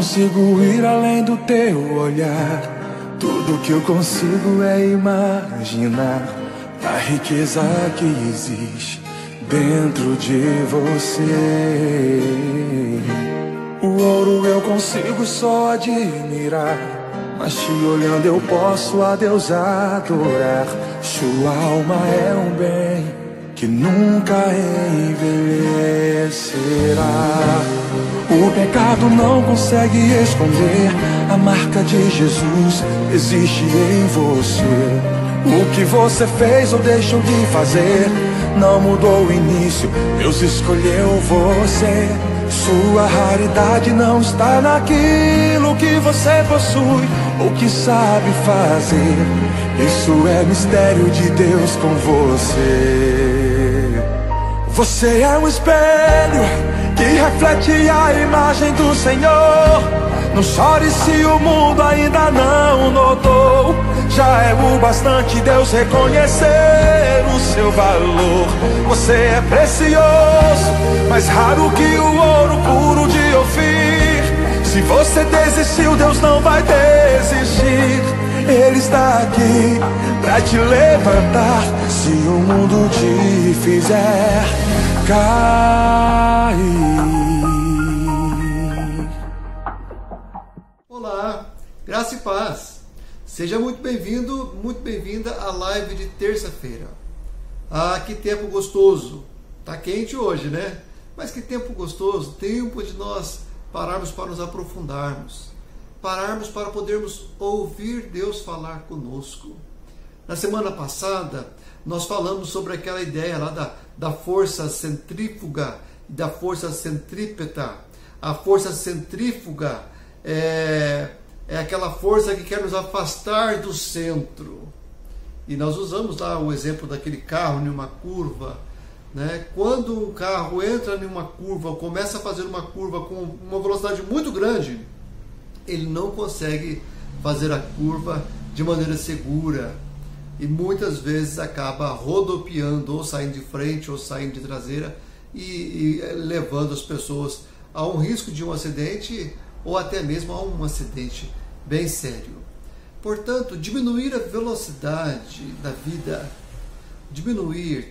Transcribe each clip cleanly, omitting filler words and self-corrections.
consigo ir além do teu olhar. Tudo que eu consigo é imaginar a riqueza que existe dentro de você. O ouro eu consigo só admirar, mas te olhando eu posso a Deus adorar. Sua alma é um bem que nunca envelhecerá. O pecado não consegue esconder a marca de Jesus existe em você. O que você fez ou deixou de fazer não mudou o início, Deus escolheu você. Sua raridade não está naquilo que você possui ou que sabe fazer. Isso é mistério de Deus com você. Você é um espelho que reflete a imagem do Senhor. Não chore se o mundo ainda não notou. Já é o bastante Deus reconhecer o seu valor. Você é precioso, mais raro que o ouro puro de Ofir. Se você desistiu, Deus não vai desistir. Ele está aqui pra te levantar se o mundo te fizer cair. Olá, graça e paz. Seja muito bem-vindo, muito bem-vinda à live de terça-feira. Ah, que tempo gostoso. Tá quente hoje, né? Mas que tempo gostoso, tempo de nós pararmos para nos aprofundarmos, pararmos para podermos ouvir Deus falar conosco. Na semana passada, nós falamos sobre aquela ideia lá da força centrífuga e da força centrípeta. A força centrífuga é aquela força que quer nos afastar do centro. E nós usamos lá o exemplo daquele carro em uma curva, né? Quando um carro entra em uma curva, ou começa a fazer uma curva com uma velocidade muito grande, ele não consegue fazer a curva de maneira segura e muitas vezes acaba rodopiando, ou saindo de frente ou saindo de traseira e levando as pessoas a um risco de um acidente ou até mesmo a um acidente bem sério. Portanto, diminuir a velocidade da vida,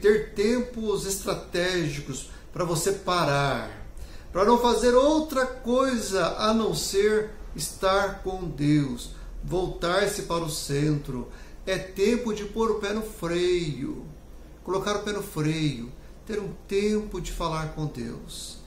ter tempos estratégicos para você parar, para não fazer outra coisa a não ser estar com Deus, voltar-se para o centro. É tempo de pôr o pé no freio, colocar o pé no freio, ter um tempo de falar com Deus.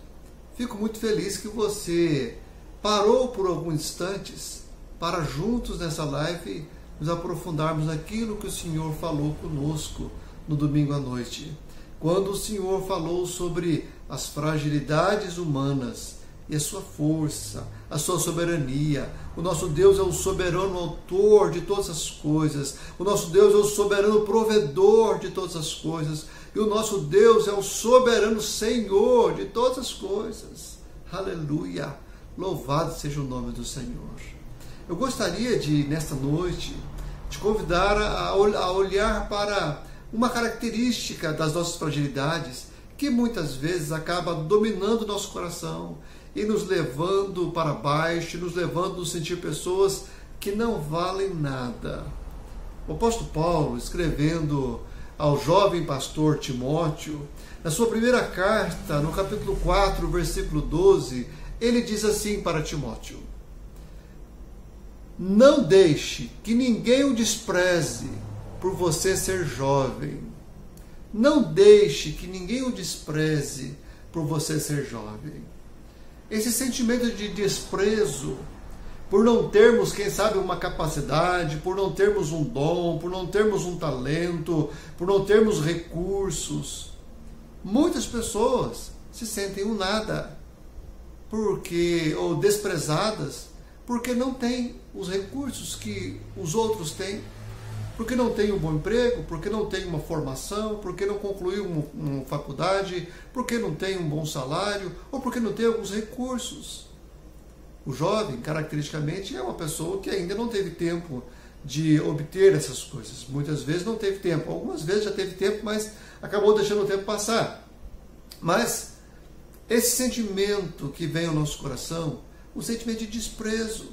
Fico muito feliz que você parou por alguns instantes para juntos nessa live nos aprofundarmos naquilo que o Senhor falou conosco no domingo à noite, quando o Senhor falou sobre as fragilidades humanas e a sua força, a sua soberania. O nosso Deus é o soberano autor de todas as coisas, o nosso Deus é o soberano provedor de todas as coisas, e o nosso Deus é o soberano Senhor de todas as coisas. Aleluia! Louvado seja o nome do Senhor. Eu gostaria de, nesta noite, te convidar a olhar para uma característica das nossas fragilidades que muitas vezes acaba dominando o nosso coração e nos levando para baixo, nos levando a sentir pessoas que não valem nada. O apóstolo Paulo, escrevendo ao jovem pastor Timóteo, na sua primeira carta, no capítulo 4, versículo 12, ele diz assim para Timóteo: não deixe que ninguém o despreze por você ser jovem. Não deixe que ninguém o despreze por você ser jovem. Esse sentimento de desprezo, por não termos, quem sabe, uma capacidade, por não termos um dom, por não termos um talento, por não termos recursos. Muitas pessoas se sentem um nada, ou desprezadas, porque não têm os recursos que os outros têm, porque não tem um bom emprego, porque não tem uma formação, porque não concluiu uma faculdade, porque não tem um bom salário, ou porque não tem alguns recursos. O jovem, caracteristicamente, é uma pessoa que ainda não teve tempo de obter essas coisas. Muitas vezes não teve tempo, algumas vezes já teve tempo, mas acabou deixando o tempo passar. Mas esse sentimento que vem ao nosso coração um sentimento de desprezo.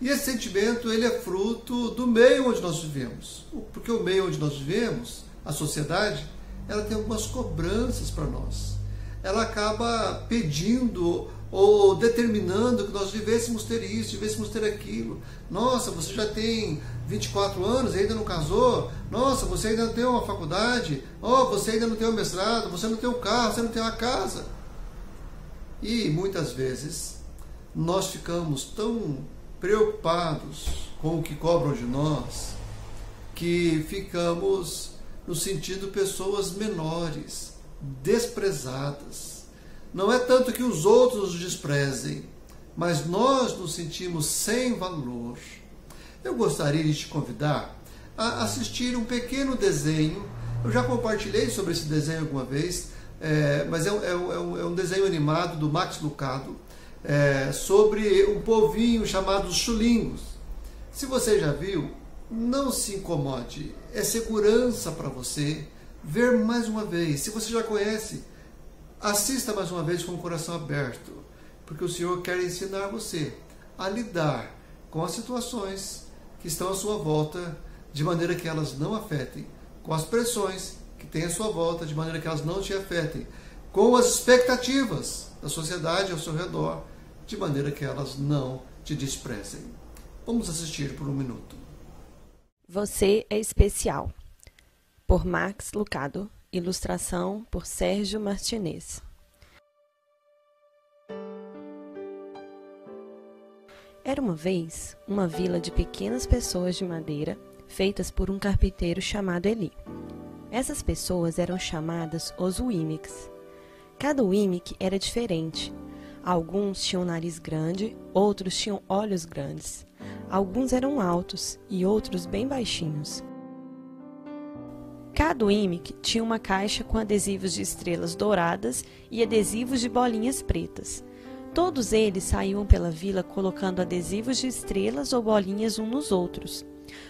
E esse sentimento ele é fruto do meio onde nós vivemos. Porque o meio onde nós vivemos, a sociedade, ela tem algumas cobranças para nós. Ela acaba pedindo ou determinando que nós devêssemos ter isso, devêssemos ter aquilo. Nossa, você já tem 24 anos e ainda não casou? Nossa, você ainda não tem uma faculdade? Oh, você ainda não tem um mestrado? Você não tem um carro? Você não tem uma casa? E muitas vezes nós ficamos tão preocupados com o que cobram de nós que ficamos nos sentindo pessoas menores, desprezadas. Não é tanto que os outros nos desprezem, mas nós nos sentimos sem valor. Eu gostaria de te convidar a assistir um pequeno desenho. Eu já compartilhei sobre esse desenho alguma vez, mas é um desenho animado do Max Lucado, sobre um povinho chamado chulingos. Se você já viu, não se incomode. É segurança para você ver mais uma vez. Se você já conhece, assista mais uma vez com o coração aberto, porque o Senhor quer ensinar você a lidar com as situações que estão à sua volta, de maneira que elas não afetem, com as pressões que tem à sua volta, de maneira que elas não te afetem, com as expectativas da sociedade ao seu redor, de maneira que elas não te desprezem. Vamos assistir por um minuto. Você é especial. Por Max Lucado. Ilustração por Sérgio Martinez. Era uma vez uma vila de pequenas pessoas de madeira, feitas por um carpinteiro chamado Eli. Essas pessoas eram chamadas os Wimics. Cada Wimic era diferente. Alguns tinham nariz grande, outros tinham olhos grandes. Alguns eram altos e outros bem baixinhos. Cada Wimic tinha uma caixa com adesivos de estrelas douradas e adesivos de bolinhas pretas. Todos eles saíam pela vila colocando adesivos de estrelas ou bolinhas uns nos outros.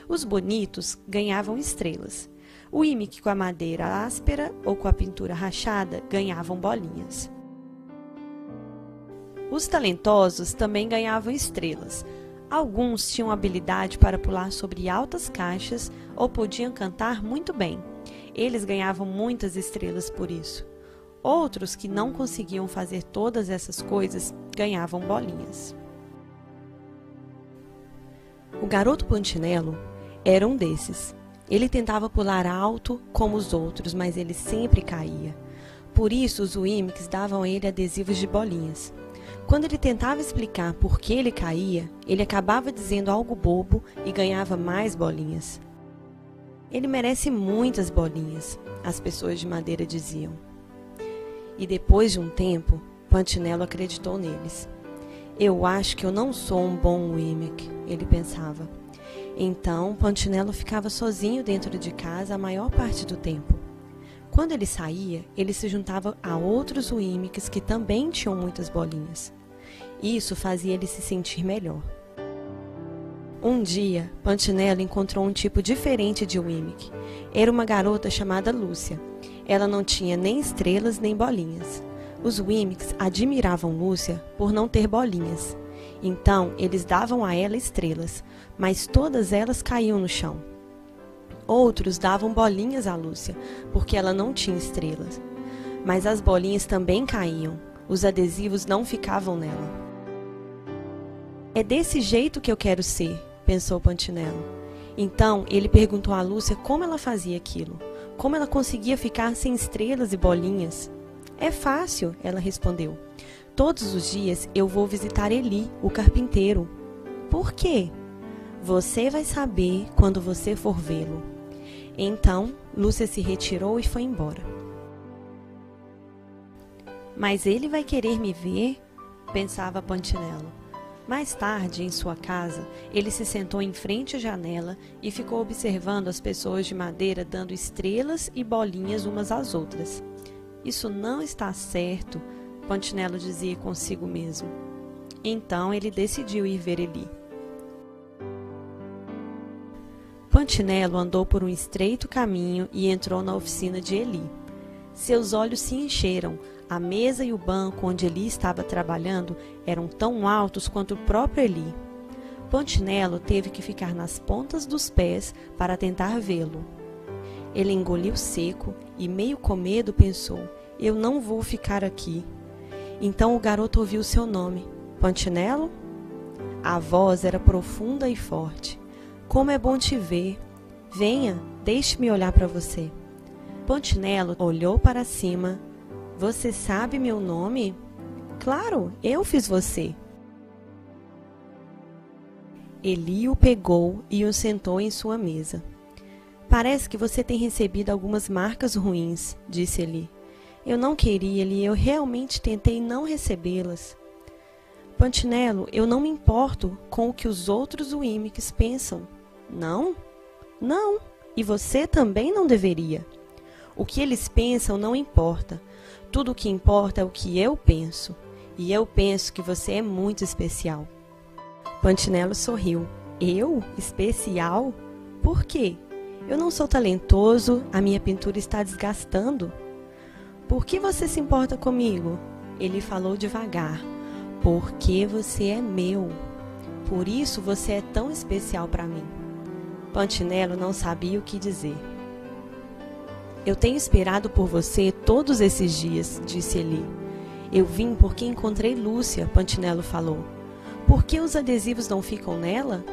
Os bonitos ganhavam estrelas. O Wimic com a madeira áspera ou com a pintura rachada ganhavam bolinhas. Os talentosos também ganhavam estrelas. Alguns tinham habilidade para pular sobre altas caixas ou podiam cantar muito bem. Eles ganhavam muitas estrelas por isso. Outros que não conseguiam fazer todas essas coisas ganhavam bolinhas. O garoto Pantinelo era um desses. Ele tentava pular alto como os outros, mas ele sempre caía. Por isso os Wimics davam a ele adesivos de bolinhas. Quando ele tentava explicar por que ele caía, ele acabava dizendo algo bobo e ganhava mais bolinhas. Ele merece muitas bolinhas, as pessoas de madeira diziam. E depois de um tempo, Pantinelo acreditou neles. Eu acho que eu não sou um bom Wimic, ele pensava. Então, Pantinelo ficava sozinho dentro de casa a maior parte do tempo. Quando ele saía, ele se juntava a outros Wimics que também tinham muitas bolinhas. Isso fazia ele se sentir melhor. Um dia, Pantinelo encontrou um tipo diferente de Wimic. Era uma garota chamada Lúcia. Ela não tinha nem estrelas nem bolinhas. Os Wimics admiravam Lúcia por não ter bolinhas. Então, eles davam a ela estrelas, mas todas elas caíam no chão. Outros davam bolinhas a Lúcia, porque ela não tinha estrelas. Mas as bolinhas também caíam. Os adesivos não ficavam nela. É desse jeito que eu quero ser, pensou Pantinelo. Então, ele perguntou a Lúcia como ela fazia aquilo, como ela conseguia ficar sem estrelas e bolinhas. É fácil, ela respondeu. Todos os dias eu vou visitar Eli, o carpinteiro. Por quê? Você vai saber quando você for vê-lo. Então, Lúcia se retirou e foi embora. Mas ele vai querer me ver? Pensava Pantinelo. Mais tarde, em sua casa, ele se sentou em frente à janela e ficou observando as pessoas de madeira dando estrelas e bolinhas umas às outras. Isso não está certo, Pantinelo dizia consigo mesmo. Então ele decidiu ir ver Eli. Pantinelo andou por um estreito caminho e entrou na oficina de Eli. Seus olhos se encheram. A mesa e o banco onde Eli estava trabalhando eram tão altos quanto o próprio Eli. Pontinello teve que ficar nas pontas dos pés para tentar vê-lo. Ele engoliu seco e, meio com medo, pensou: eu não vou ficar aqui. Então o garoto ouviu seu nome: Pontinello? A voz era profunda e forte. Como é bom te ver. Venha, deixe-me olhar para você. Pontinello olhou para cima. Você sabe meu nome? Claro, eu fiz você. Eli o pegou e o sentou em sua mesa. Parece que você tem recebido algumas marcas ruins, disse Eli. Eu não queria, Eli, eu realmente tentei não recebê-las. Pontinello, eu não me importo com o que os outros Wemmicks pensam. Não? Não. E você também não deveria. O que eles pensam não importa. Tudo o que importa é o que eu penso. E eu penso que você é muito especial. Pontinello sorriu. Eu? Especial? Por quê? Eu não sou talentoso, a minha pintura está desgastando. Por que você se importa comigo? Ele falou devagar. Porque você é meu. Por isso você é tão especial para mim. Pontinello não sabia o que dizer. Eu tenho esperado por você todos esses dias, disse Eli. Eu vim porque encontrei Lúcia, Pontinello falou. Por que os adesivos não ficam nela?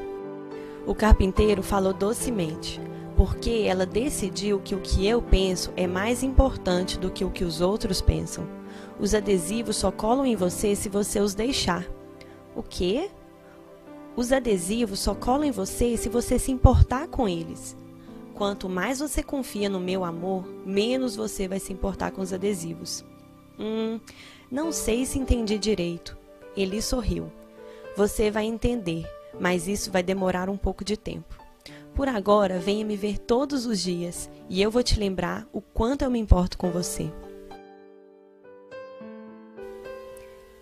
O carpinteiro falou docemente. Porque ela decidiu que o que eu penso é mais importante do que o que os outros pensam. Os adesivos só colam em você se você os deixar. O quê? Os adesivos só colam em você se você se importar com eles. Quanto mais você confia no meu amor, menos você vai se importar com os adesivos. Não sei se entendi direito. Eli sorriu. Você vai entender, mas isso vai demorar um pouco de tempo. Por agora, venha me ver todos os dias e eu vou te lembrar o quanto eu me importo com você.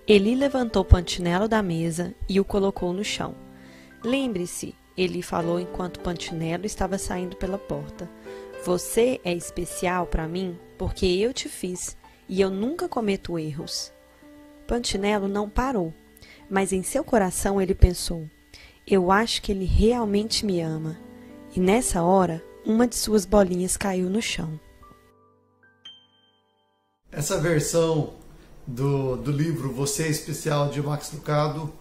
Eli levantou Pontinello da mesa e o colocou no chão. Lembre-se, Eli falou enquanto Pontinello estava saindo pela porta. Você é especial para mim porque eu te fiz e eu nunca cometo erros. Pontinello não parou, mas em seu coração ele pensou: eu acho que ele realmente me ama. E nessa hora, uma de suas bolinhas caiu no chão. Essa versão do livro Você é Especial, de Max Lucado,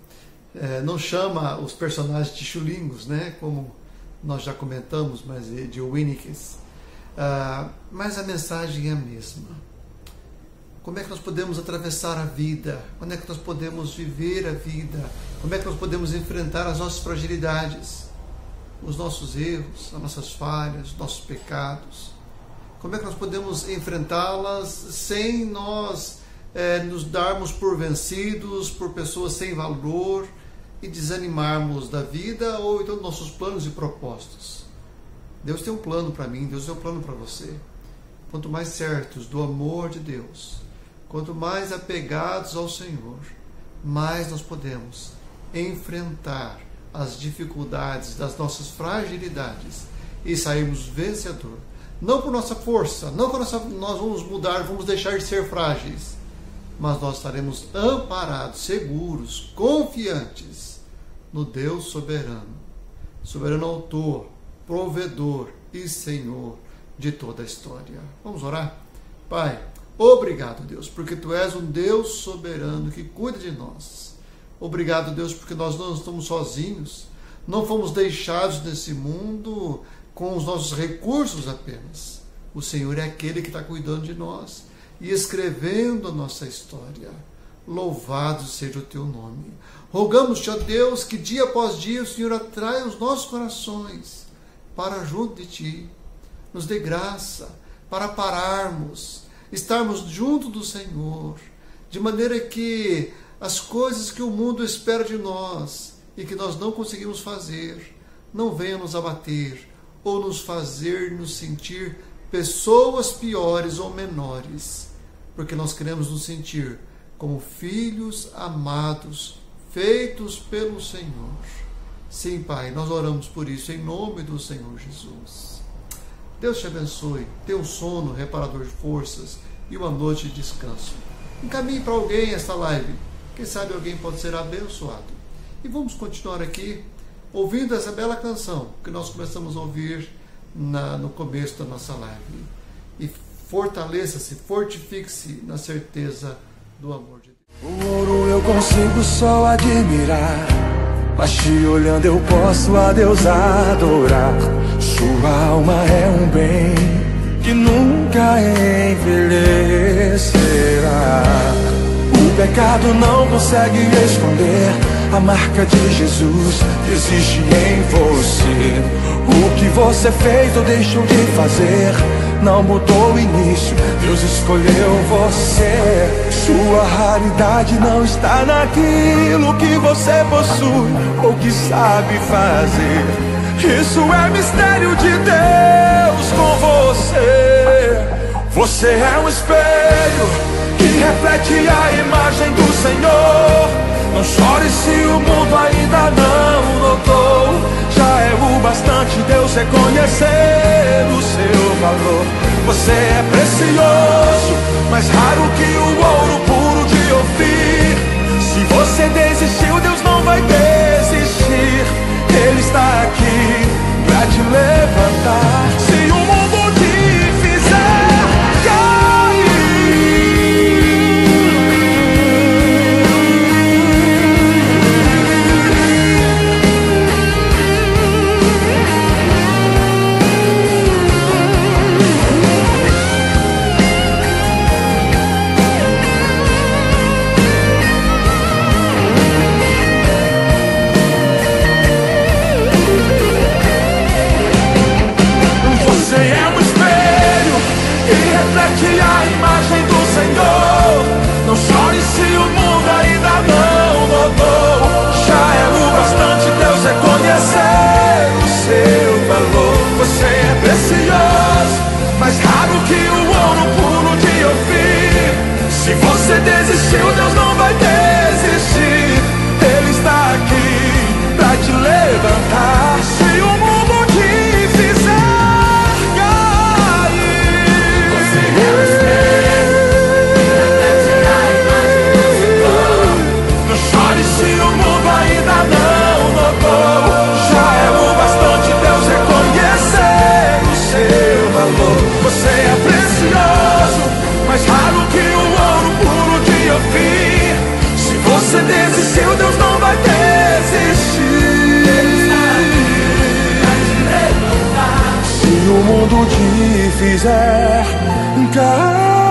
não chama os personagens de chulingos, né? Como nós já comentamos, mas de Wemmicks. Mas a mensagem é a mesma. Como é que nós podemos atravessar a vida? Como é que nós podemos viver a vida? Como é que nós podemos enfrentar as nossas fragilidades? Os nossos erros, as nossas falhas, os nossos pecados. Como é que nós podemos enfrentá-las sem nós nos darmos por vencidos, por pessoas sem valor e desanimarmos da vida ou então dos nossos planos e propósitos? Deus tem um plano para mim, Deus tem um plano para você. Quanto mais certos do amor de Deus, quanto mais apegados ao Senhor, mais nós podemos enfrentar as dificuldades das nossas fragilidades e sairmos vencedor. Não por nossa força, não por nós vamos mudar, vamos deixar de ser frágeis, mas nós estaremos amparados, seguros, confiantes no Deus soberano, soberano autor, provedor e Senhor de toda a história. Vamos orar? Pai, obrigado, Deus, porque Tu és um Deus soberano que cuida de nós. Obrigado, Deus, porque nós não estamos sozinhos, não fomos deixados nesse mundo com os nossos recursos apenas. O Senhor é aquele que está cuidando de nós e escrevendo a nossa história. Louvado seja o Teu nome. Rogamos-te, ó Deus, que dia após dia o Senhor atrai os nossos corações para junto de Ti. Nos dê graça para pararmos, estarmos junto do Senhor, de maneira que as coisas que o mundo espera de nós e que nós não conseguimos fazer, não venham nos abater ou nos fazer nos sentir pessoas piores ou menores, porque nós queremos nos sentir como filhos amados, feitos pelo Senhor. Sim, Pai, nós oramos por isso em nome do Senhor Jesus. Deus te abençoe, dê um sono reparador de forças e uma noite de descanso. Encaminhe para alguém esta live. Quem sabe alguém pode ser abençoado. E vamos continuar aqui ouvindo essa bela canção que nós começamos a ouvir no começo da nossa live. E fortaleça-se, fortifique-se na certeza do amor de Deus. O ouro eu consigo só admirar, mas te olhando eu posso a Deus adorar. Sua alma é um bem que nunca envelhecerá. O pecado não consegue esconder a marca de Jesus que existe em você. O que você fez ou deixou de fazer não mudou o início, Deus escolheu você. Sua raridade não está naquilo que você possui ou que sabe fazer. Isso é mistério de Deus com você. Você é um espelho que reflete a imagem do Senhor. Não chore se o mundo ainda não notou. Já é o bastante Deus reconhecer o seu valor. Você é precioso, mais raro que o ouro puro de Ofir. Se você desistiu, Deus não vai desistir. Ele está aqui pra te levantar. Se o mundo te fizer cair, reflete a imagem do Senhor. Não chore se o mundo ainda não notou. Já é o bastante Deus reconhecer o seu valor. Você é precioso, mais raro que o ouro puro de Ofir. Se você desistiu, Deus não vai desistir. Ele está aqui pra te levantar. Se o mundo te fizer mais raro que o ouro puro de Ofir. Se você desistiu, Deus não vai desistir. Se o mundo te fizer cair,